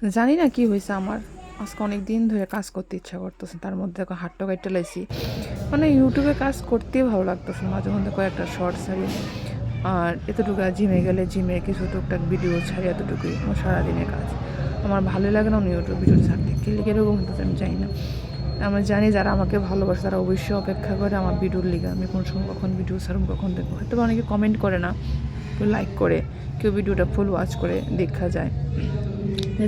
জানি না কি হয়েছে আমার, আজকে অনেক দিন ধরে কাজ করতে ইচ্ছা করতেছে, তার মধ্যে দেখো হাতটা কাটতে লাইছি। মানে ইউটিউবে কাজ করতেই ভালো লাগতেছে, মাঝে মধ্যে কয়েকটা শর্টস ছাড়ি আর এতটুকু। জিমে গেলে জিমে কিছু টুকটাক ভিডিও ছাড়ি, এতটুকুই আমার সারাদিনের কাজ। আমার ভালোই লাগে না ইউটিউব ভিডিও ছাড়তে, খেলে এরকম হতেছে আমি জানি না। আমরা জানি যারা আমাকে ভালোবাসে তারা অবশ্যই অপেক্ষা করে আমার ভিডিওর লিগে, আমি কোন সময় কখন ভিডিও ছাড়ব কখন দেখবো। হয়তো অনেকে কমেন্ট করে না, কেউ লাইক করে, কেউ ভিডিওটা ফুল ওয়াচ করে দেখা যায়।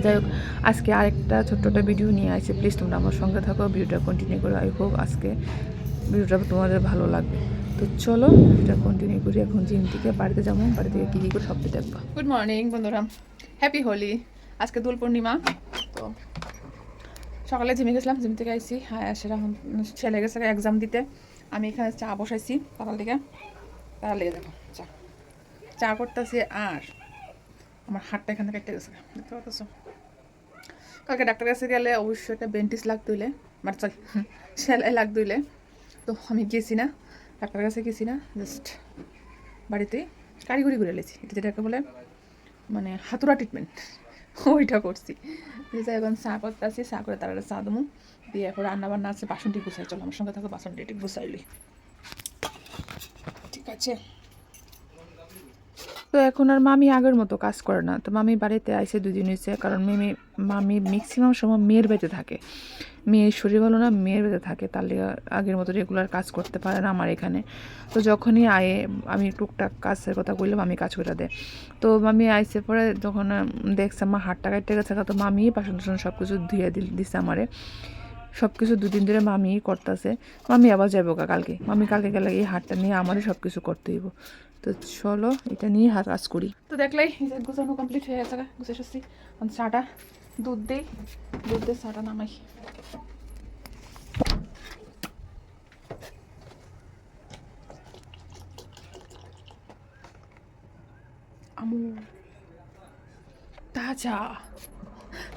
যাই হোক, আজকে আরেকটা ছোট্ট একটা ভিডিও নিয়ে আসছে, প্লিজ তোমরা আমার সঙ্গে থাকো, ভিডিওটা কন্টিনিউ করো। আই হোপ আজকে ভিডিওটা তোমাদের ভালো লাগবে। তো চলো ভিডিওটা কন্টিনিউ করি। এখন জিম থেকে বাড়িতে যাবো, বাড়ি থেকে কী কী করে সবটি দেখবো। গুড মর্নিং বন্ধুরা, হ্যাপি হোলি। আজকে দোল পূর্ণিমা। তো সকালে জিমে গেছিলাম, জিম থেকে আইসি। হ্যাঁ, সেটা ছেলে গেছে এক্সাম দিতে। আমি এখানে চা বসাইছি সকাল থেকে, তারা লেগে দেখো চা চা করতেছি। আর আমার হাতটা এখানে কেটে গেছে, দেখতে পাচ্ছ। কালকে ডাক্তার কাছে গেলে অবশ্যই একটা বেন্টিস লাগতে হইলে, মানে চল সেলাই লাগতে হইলে, তো আমি গেছি না, ডাক্তার কাছে গেছি না, জাস্ট বাড়িতেই কারিগরি করে লেছি, এটা যেটাকে বলে মানে হাতুড়া ট্রিটমেন্ট, ওইটা করছি। যাই এখন চা করতে আসি, চা করে তারা চা দেবো দিয়ে এখন রান্না বান্না আছে, বাসনটি গুছাই। চলো আমার সঙ্গে থাকো, বাসনটি একটু গুছাইলি। ঠিক আছে। তো এখন আর মামি আগের মতো কাজ করে না। তো মামি বাড়িতে আইসে 2 দিন হয়েছে, কারণ মামি ম্যাক্সিমাম সময় মেয়ের বাড়িতে থাকে। মেয়ের শরীর ভালো না, মেয়ের বাড়িতে থাকে, তার লিগে আগের মতো রেগুলার কাজ করতে পারে না আমার এখানে। তো যখনই আয়ে আমি টুকটাক কাজের কথা বললাম, আমি কাজ করে দেয়। তো মামি আইসে পরে যখন দেখছে আমার হাতটা কাটতে গেছে, তো মামি বাসন টাসন সব কিছু ধুয়ে দিচ্ছে আমারে। সব কিছু 2 দিন ধরে মামি করতেছে। মামি আবার যাবো কালকে, মামি কালকে গেলে এই হাতটা নিয়ে আমারই সব কিছু করতে হইব। তো চলো এটা নিয়ে কাজ করি। তো দেখলাই গুছানো কমপ্লিট হয়ে গেছে, গুছে এসেছি। চাটা দুধ দিই, দুধ দিয়ে চাটা নামাই। আমু তাজা,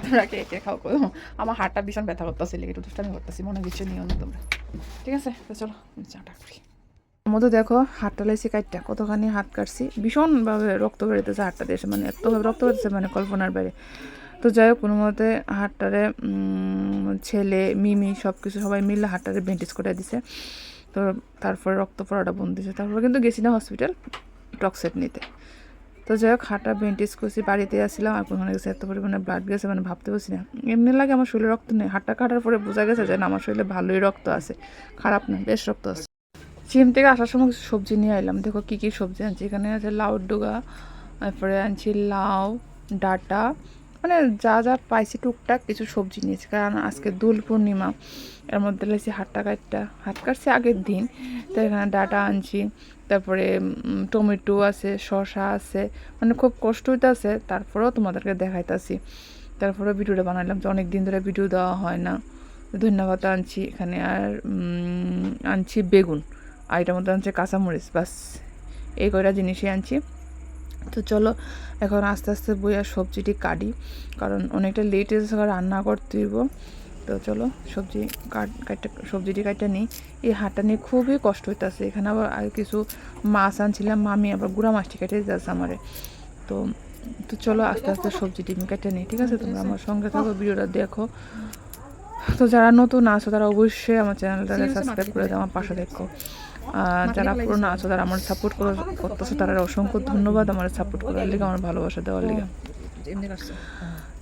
তোমরা কে কে খাও করো। আমার হাতটা ভীষণ ব্যথা করতেছে, লেগে একটু আমি করতেছি, মনে কিছু নিও না তোমরা, ঠিক আছে? তো চলো চাটা করি। মধ্যে দেখো হাতটা লাইছি কাটটা, কতখানি হাত কাটছি, ভীষণভাবে রক্ত বেরোতেছে হাতটা দিয়ে, মানে এতভাবে রক্ত বেরোতেছে মানে কল্পনার বাইরে। তো যাই হোক, কোনো মতে হাতটারে ছেলে মিমি সব কিছু সবাই মিলে হাতটারে ব্যান্ডেজ করে দিছে। তো তারপরে রক্ত পড়াটা বন্ধ দিয়েছে, তারপরে কিন্তু গেছি না হসপিটাল টক্সেট নিতে। তো যাই হোক, হাতটা ব্যান্ডেজ করছি, বাড়িতে আসছিলাম, আর কোথাও গেছে এত পরিমাণে ব্লাড গেছে মানে ভাবতে পারছি না। এমনি লাগে আমার শরীরে রক্ত নেই, হাতটা কাটার পরে বোঝা গেছে যে না, আমার শরীরে ভালোই রক্ত আছে, খারাপ না, বেশ রক্ত আছে। জিম থেকে আসার সময় কিছু সবজি নিয়ে এলাম, দেখো কী কী সবজি আনছি। এখানে আছে লাউ ডোগা, তারপরে আনছি লাউ, ডাঁটা, মানে যা যা পাইছি টুকটাক কিছু সবজি নিয়েছি, কারণ আজকে দোল পূর্ণিমা। এর মধ্যে লেছি হাতটা কাটটা, হাত কাটছি আগের দিন। তো এখানে ডাঁটা আনছি, তারপরে টমেটো আছে, শসা আছে, মানে খুব কষ্ট হইতেছে, তারপরেও তোমাদেরকে দেখাইতেছি। তারপরে ভিডিওটা বানালাম, তো অনেক দিন ধরে ভিডিও দেওয়া হয় না। ধন্যবাদ আনছি এখানে, আর আনছি বেগুন, আর এটার মধ্যে আনছে কাঁচামরিচ, বাস এই কয়টা জিনিসই আনছি। তো চলো এখন আস্তে আস্তে বই আর সবজিটি কাটি, কারণ অনেকটা লেট এসে রান্না করতে হইব। তো চলো সবজিটি কাটটা নিই। এই হাটটা নিয়ে খুবই কষ্ট হইতেছে। এখানে আবার আর কিছু মাছ আনছিলাম, মামি আবার গুঁড়া মাছটি কেটে যাচ্ছে আমারে। তো তো চলো আস্তে আস্তে সবজিটি আমি কেটে নিই, ঠিক আছে? তোমরা আমার সঙ্গে থাকো, ভিডিওটা দেখো। তো যারা নতুন আছো তারা অবশ্যই আমার চ্যানেলটাকে সাবস্ক্রাইব করে দাও, আমার পাশে দেখো। আর যারা পুরনো আছো, তারা আমার সাপোর্ট করতেছো, তারা অসংখ্য ধন্যবাদ আমার সাপোর্ট করার লিগে, আমার ভালোবাসা দেওয়ার লিগে।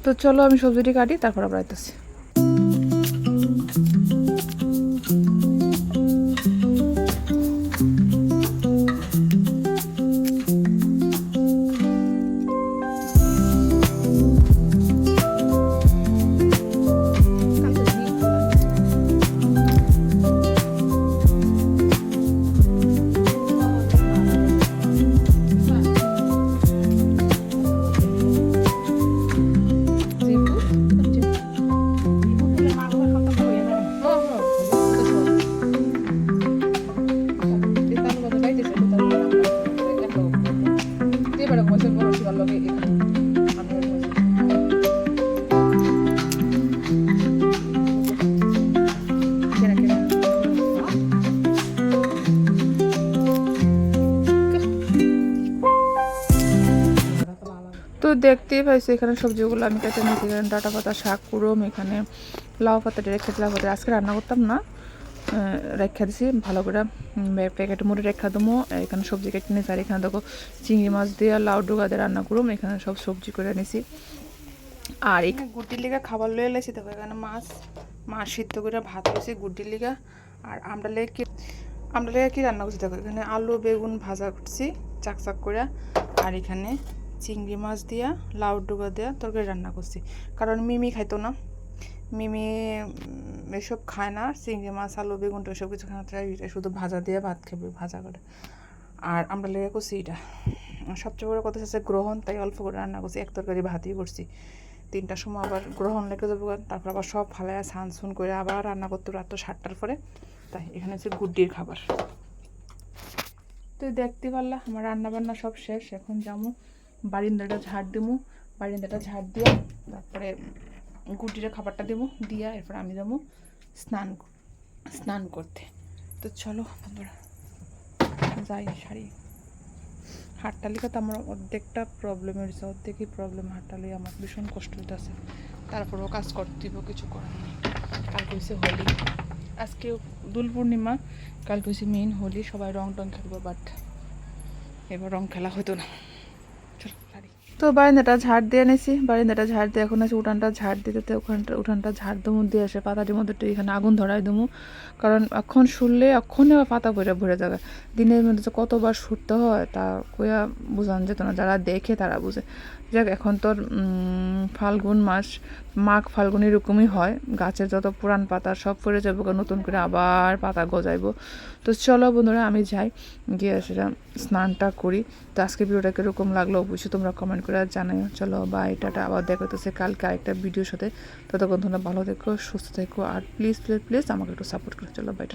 তো চলো আমি সবজিটি কাটি, তারপর আবার আইতেছি। দেখতেই পাইছি এখানে সবজিগুলো আমি কেটে নিয়েছি। এখানে ডাঁটা পাতা, শাক কুড়ম, এখানে লাউ পাতা রেখে লাউ পাতা আজকে রান্না করতাম না, রেখা দিছি ভালো করে প্যাকেট মুড়ে রেখা দেবো। এখানে সবজি কেটে নিয়েছি। আর এখানে দেখো চিংড়ি মাছ দিয়ে লাউ ডুগা দিয়ে রান্না করুম। এখানে সব সবজি করে নিছি। আর এখানে গুটির লিগা খাবার লয়ে এলাইছি। দেখো এখানে মাছ সিদ্ধ করে ভাত হয়েছে গুটির লিগা। আর আমরা লেগে কি রান্না করছি দেখো, এখানে আলু বেগুন ভাজা করছি চাক করে। আর এখানে চিংড়ি মাছ দিয়া লাউ ডুগা দেওয়া তরকারি রান্না করছি, কারণ মিমি খাইতো না। মিমি এসব খায় না, চিংড়ি মাছ আলু বেগুন এসব কিছু খায় না, শুধু ভাজা দিয়ে ভাত খাবে ভাজা করে। আর আমরা লেগে করছি এটা। সবচেয়ে বড় কথা হচ্ছে গ্রহণ, তাই অল্প করে রান্না করছি, এক তরকারি ভাতই করছি। 3টার সময় আবার গ্রহণ লেগে যাবো, তারপর আবার সব ফালাইয়া ছান করে আবার রান্না করতে রাত 7টার পরে। তাই এখানে হচ্ছে গুড্ডির খাবার। তো দেখতে পারলা আমার রান্না বান্না সব শেষ। এখন যাবো বারিন্দাটা ঝাড় দেবো, বারিন্দাটা ঝাড় দিয়ে তারপরে গুটিরে খাবারটা দেবো দিয়া এরপর আমি যাবো স্নান করতে। তো চলো বন্ধুরা যাই। শাড়ি হাটটালিকা তো আমার অর্ধেকটা প্রবলেম হয়েছে, অর্ধেকই প্রবলেম। হাটটালি আমার ভীষণ কষ্ট হইতেছে, তারপরেও কাজ করতে দিব, কিছু করার নেই। কাল কইছে হোলি, আজকে দোল পূর্ণিমা, কাল কইছে মেইন হোলি, সবাই রং টং খেলবো, বাট এবার রং খেলা হতো না। চলো শাড়ি। তো বারিন্দাটা ঝাড় দিয়ে এনেছি, বারিন্দাটা ঝাড় দিয়ে এখন আছে উঠানটা ঝাড় দিতে। উঠানটা ঝাড় দমু দিয়ে আসে পাতাটির মধ্যে একটু এখানে আগুন ধরাই দমু, কারণ এখন শুনলে এক্ষণে পাতা ভরে যাবে। দিনের মধ্যে যে কতবার শুটতে হয় তা কইয়া বোঝান যেত না, যারা দেখে তারা বুঝে। যাক এখন তোর ফাল্গুন মাস, মাঘ ফাল্গুন এরকমই হয়, গাছের যত পুরান পাতা সব পড়ে যাবো, নতুন করে আবার পাতা গজাইবো। তো চলো বন্ধুরা আমি যাই, গিয়ে সেটা স্নানটা করি। তো আজকে ভিডিওটা কীরকম লাগলো অবশ্যই তোমরা কমেন্ট করে জানাও। চলো বাই, টাটা, আবার দেখা হচ্ছে কালকে আরেকটা ভিডিওর সাথে। ততক্ষণ তোমরা ভালো থেকো, সুস্থ থেকো, আর প্লিজ আমাকে একটু সাপোর্ট করো। চলো বাই।